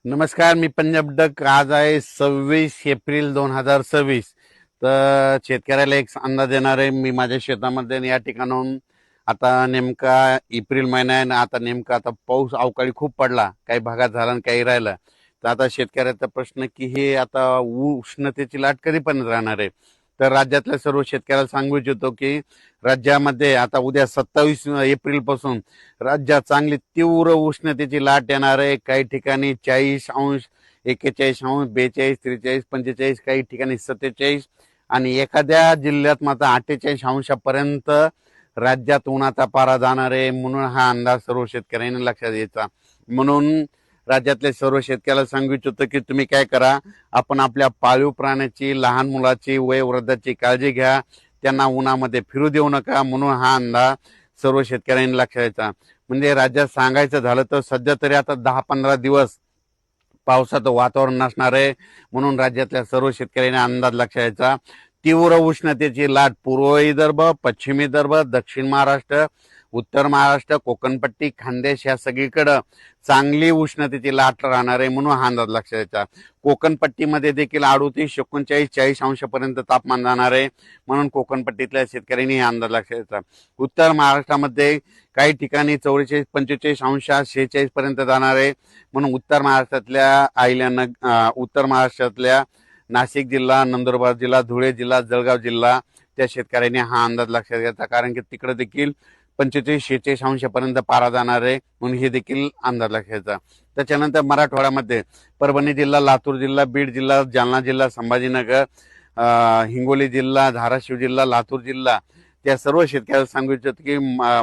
नमस्कार, मी पंजाब डक. आज आहे 26 एप्रिल 2026. तर शेतकऱ्याला एक अंदाज देणार आहे. मी माझ्या शेतामध्ये या ठिकाणाहून आता नेमका एप्रिल महिना आहे ना, आता नेमका आता पाऊस अवकाळी खूप पडला, काही भागात झाला आणि काही राहिला. तर आता शेतकऱ्याचा प्रश्न की हे आता उष्णतेची लाट कधीपर्यंत राहणार आहे. तर राज्यातल्या सर्व शेतकऱ्याला सांगू इच्छितो की राज्यामध्ये आता उद्या 27 एप्रिल पासून राज्यात चांगली तीव्र उष्णतेची लाट येणार आहे. काही ठिकाणी 40 अंश, 41 अंश, 42, 43, 45, काही ठिकाणी 47 आणि एखाद्या जिल्ह्यात मात्र 48 अंशापर्यंत राज्यात उन्हाचा पारा जाणार आहे. म्हणून हा अंदाज सर्व शेतकऱ्यांनी लक्षात घ्यायचा. म्हणून राज्यातले सर्व शेतकऱ्याला सांगू इच्छितो की तुम्ही काय करा, आपण आपल्या पाळीव प्राण्याची, लहान मुलाची, वयोवृद्धाची काळजी घ्या. त्यांना उन्हामध्ये फिरू देऊ नका. म्हणून हा अंदाज सर्व शेतकऱ्यांनी लक्षात घ्यायचा. म्हणजे राज्यात सांगायचं झालं तर सध्या तरी आता 10-15 दिवस पावसाचं वातावरण नसणार आहे. म्हणून राज्यातल्या सर्व शेतकऱ्यांनी अंदाज लक्षात घ्यायचा. तीव्र उष्णतेची लाट पूर्व विदर्भ, पश्चिम विदर्भ, दक्षिण महाराष्ट्र, उत्तर महाराष्ट्र, कोकणपट्टी, खानदेश या सगळीकडं चांगली उष्णतेची लाट राहणार आहे. म्हणून हा अंदाज लक्षात घ्यायचा. कोकणपट्टीमध्ये देखील 38, 39, 40 अंशापर्यंत तापमान जाणार आहे. म्हणून कोकणपट्टीतल्या शेतकऱ्यांनी हा अंदाज लक्षात घ्यायचा. उत्तर महाराष्ट्रामध्ये काही ठिकाणी 44, 45 अंश, 46 पर्यंत जाणार आहे. म्हणून उत्तर महाराष्ट्रातल्या नाशिक जिल्हा, नंदुरबार जिल्हा, धुळे जिल्हा, जळगाव जिल्हा त्या शेतकऱ्यांनी हा अंदाज लक्षात घ्यायचा. कारण की तिकडे देखील 45-46 अंशापर्यंत पारा जाणार आहे. म्हणून हे देखील अंदाज लक्षात घ्यायचा. त्याच्यानंतर मराठवाड्यामध्ये परभणी जिल्हा, लातूर जिल्हा, बीड जिल्हा, जालना जिल्हा, संभाजीनगर, हिंगोली जिल्हा, धाराशिव जिल्हा, लातूर जिल्हा त्या सर्व शेतकऱ्याला सांगू इच्छितो की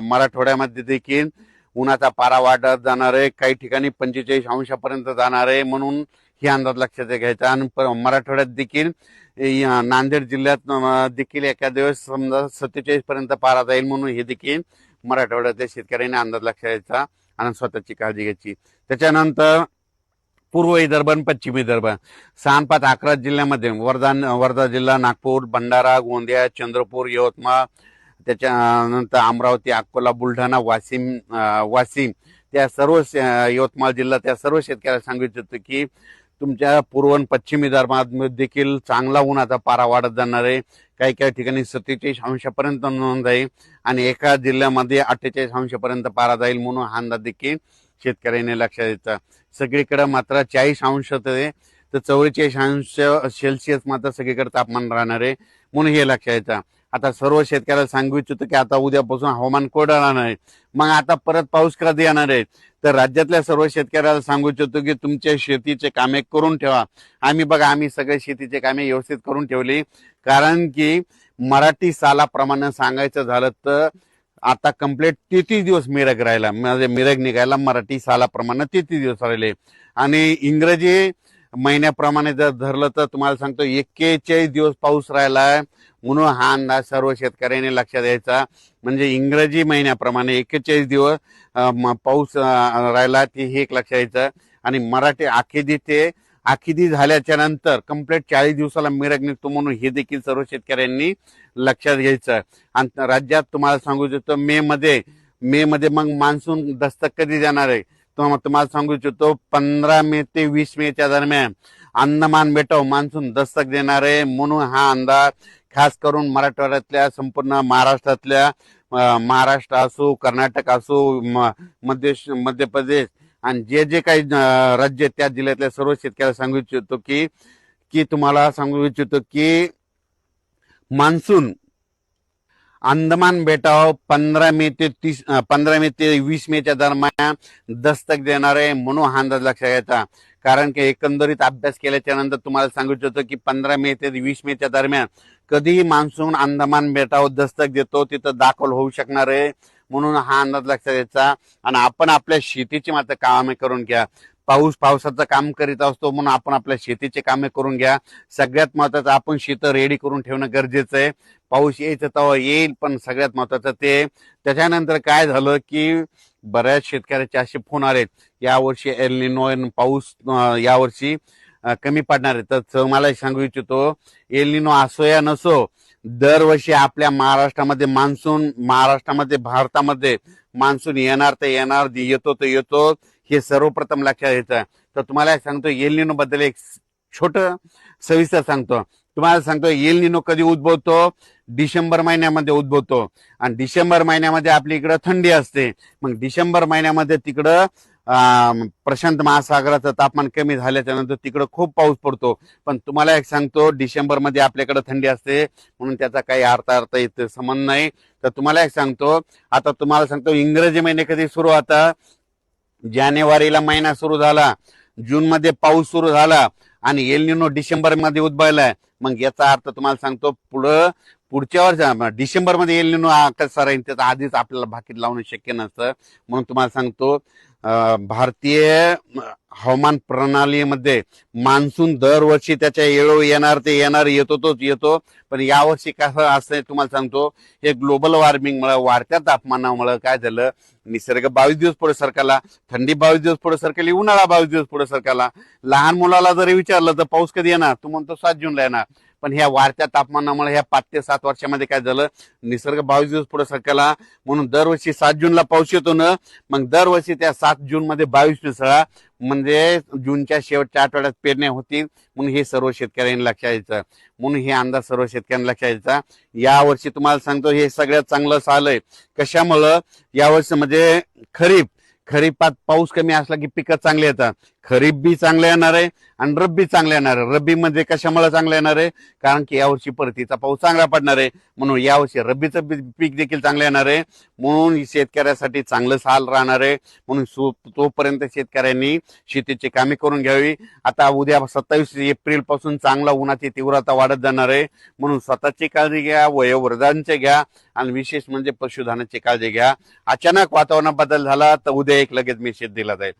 मराठवाड्यामध्ये देखील उन्हाचा पारा वाढत जाणार आहे. काही ठिकाणी 45 अंशापर्यंत जाणार आहे. म्हणून हे अंदाज लक्षात घ्यायचा. आणि मराठवाड्यात देखील नांदेड जिल्ह्यात देखील एखाद्या दिवस समजा 47 पर्यंत पारा जाईल. म्हणून हे देखील मराठवाड्यातल्या शेतकऱ्यांनी अंदाज लक्षात घ्यायचा आणि स्वतःची काळजी घ्यायची. त्याच्यानंतर पूर्व विदर्भ आणि पश्चिम विदर्भ 6-5-11 जिल्ह्यामध्ये वर्धा जिल्हा, नागपूर, भंडारा, गोंदिया, चंद्रपूर, यवतमाळ, त्याच्यानंतर अमरावती, अकोला, बुलढाणा, वाशिम त्या सर्व यवतमाळ जिल्हा त्या सर्व शेतकऱ्याला सांगू इच्छितो की तुमच्या पूर्व आणि पश्चिम विदर्भात देखील चांगला उन्हाचा पारा वाढत जाणार आहे. काही काही ठिकाणी 47 अंशापर्यंत नोंद जाईल आणि एका जिल्ह्यामध्ये 48 अंशापर्यंत पारा जाईल. म्हणून हा अंदाज देखील शेतकऱ्यांनी लक्षात द्यायचा. सगळीकडे मात्र 40 अंश तर 44 अंश सेल्सिअस मात्र सगळीकडे तापमान राहणार आहे. म्हणून हे लक्षात घ्यायचं. आता सर्व शेतकऱ्याला सांगू इच्छितो की आता उद्यापासून हवामान कोरडं राहणार आहे. मग आता परत पाऊस कधी येणार आहे. तर राज्यातल्या सर्व शेतकऱ्याला सांगू इच्छितो की तुमच्या शेतीचे कामे करून ठेवा. आम्ही सगळे शेतीचे कामे व्यवस्थित करून ठेवली. कारण की मराठी सालाप्रमाणे सांगायचं झालं तर आता कंप्लीट 33 दिवस मिरग राहिला. म्हणजे मिरग निघायला मराठी सालाप्रमाणे 33 दिवस राहिले. आणि इंग्रजी महिन्याप्रमाणे जर धरलं तर तुम्हाला सांगतो 41 दिवस पाऊस राहिलाय. म्हणून हा अंदाज सर्व शेतकऱ्यांनी लक्षात द्यायचा. म्हणजे इंग्रजी महिन्याप्रमाणे 41 दिवस पाऊस राहिला ते हे एक लक्षात द्यायचं. आणि मराठी आखिदी झाल्याच्या नंतर कंप्लीट 40 दिवसाला मिरग निघतो. म्हणून हे देखील सर्व शेतकऱ्यांनी लक्षात घ्यायचं. आणि राज्यात तुम्हाला सांगू इच्छितो मे मध्ये मग मान्सून दस्तक कधी देणार आहे. तुम्हाला सांगू इच्छितो 15 मे ते 20 मेच्या दरम्यान अंदमान बेटावर मान्सून दस्तक देणार आहे. म्हणून हा अंदाज खास करून मराठवाड्यातल्या संपूर्ण महाराष्ट्रातल्या महाराष्ट्र असो, कर्नाटक असो, मध्य प्रदेश आणि जे काही राज्य त्या जिल्ह्यातल्या सर्व शेतकऱ्याला सांगू इच्छितो की तुम्हाला सांगू इच्छितो की मान्सून अंदमान बेटावर 15 मे ते 20 मेच्या दरम्यान दस्तक देणार आहे. म्हणून हा अंदाज लक्षात घ्यायचा. कारण की एकंदरीत अभ्यास केल्याच्या नंतर तुम्हाला सांगू इच्छितो की 15 मे ते 20 मेच्या दरम्यान कधीही मान्सून अंदमान बेटावर दस्तक देतो तिथं दाखल होऊ शकणार आहे. म्हणून हा अंदाज लक्षात घ्यायचा. आणि आपण आपल्या शेतीची मात्र कामे करून घ्या. पावसाचं काम करीत असतो म्हणून आपण आपल्या शेतीचे कामे करून घ्या. सगळ्यात महत्वाचं आपण शेत रेडी करून ठेवणं गरजेचं आहे. पाऊस यायचं तेव्हा येईल, पण सगळ्यात महत्वाचं ते. त्याच्यानंतर काय झालं की बऱ्याच शेतकऱ्याचे असे फोन आलेत यावर्षी एल निनो पाऊस यावर्षी कमी पडणार आहे. तर मला सांगू इच्छितो एल निनो असो या नसो, दरवर्षी आपल्या भारतामध्ये मान्सून येणार तर येणार, येतो तर येतो. हे सर्वप्रथम लक्षात घ्यायचं. तर तुम्हाला एक सांगतो एल निनो बद्दल एक छोट सविस्तर सांगतो. तुम्हाला सांगतो एल निनो कधी उद्भवतो, डिसेंबर महिन्यामध्ये उद्भवतो. आणि डिसेंबर महिन्यामध्ये आपल्या इकडं थंडी असते. मग डिसेंबर महिन्यामध्ये तिकडं प्रशांत महासागराचं तापमान कमी झाल्याच्या नंतर तिकडं खूप पाऊस पडतो. पण तुम्हाला एक सांगतो डिसेंबर मध्ये आपल्याकडे थंडी असते म्हणून त्याचा काही अर्थ येत संबंध नाही. तर तुम्हाला एक सांगतो, आता तुम्हाला सांगतो इंग्रजी महिने कधी सुरू होता, जानेवारीला महिना सुरू झाला, जून मध्ये पाऊस सुरू झाला आणि एल निनो डिसेंबर मध्ये उद्भवलाय. मग याचा अर्थ तुम्हाला सांगतो पुढच्या वर्षी डिसेंबर मध्ये एल निनो कसा राहील त्याचा आधीच आपल्याला भाकीत लावणं शक्य नसतं. म्हणून तुम्हाला सांगतो भारतीय हवामान प्रणालीमध्ये मान्सून दरवर्षी त्याच्या वेळोवेळी येणार येतो तोच येतो. पण यावर्षी कसं असं तुम्हाला सांगतो, हे ग्लोबल वॉर्मिंगमुळे वाढत्या तापमानामुळे काय झालं, निसर्ग 22 दिवस पुढे सरकला, थंडी 22 दिवस पुढे सरकली, उन्हाळा 22 दिवस पुढे सरकला. लहान मुलाला जरी विचारलं तर पाऊस कधी येणार, तू म्हणतो 7 जूनला येणार. पण ह्या वाढत्या तापमानामुळे ह्या 5 ते 7 वर्षामध्ये काय झालं, निसर्ग 22 दिवस पुढे सरकला. म्हणून दरवर्षी 7 जूनला पाऊस येतो ना, मग दरवर्षी त्या 7 जून मध्ये 22 मिसळा म्हणजे जूनच्या शेवटच्या आठवड्यात पेरण्या होतील. म्हणून हे सर्व शेतकऱ्यांनी लक्षात यायचं. म्हणून हे अंदाज सर्व शेतकऱ्यांना लक्षात यायचा. यावर्षी तुम्हाला सांगतो हे सगळ्यात चांगलं आलंय. कशामुळं, यावर्षी म्हणजे खरीपात पाऊस कमी असला की पिकं चांगली येतात. खरीप बी चांगलं येणार आहे आणि रब्बी चांगलं येणार आहे. रब्बी मध्ये कशामुळे चांगलं येणार आहे, कारण की यावर्षी परतीचा पाऊस चांगला पडणार आहे. म्हणून यावर्षी रब्बीचं पीक देखील चांगलं येणार आहे. म्हणून शेतकऱ्यासाठी चांगलं साल राहणार आहे. म्हणून तोपर्यंत शेतकऱ्यांनी शेतीची कामे करून घ्यावी. आता उद्या 27 एप्रिल पासून चांगला उन्हाची तीव्रता वाढत जाणार आहे. म्हणून स्वतःची काळजी घ्या, वयोवृद्धांची घ्या आणि विशेष म्हणजे पशुधनाची काळजी घ्या. अचानक वातावरणात बदल झाला तर उद्या एक लगेच मेसेज दिला जाईल.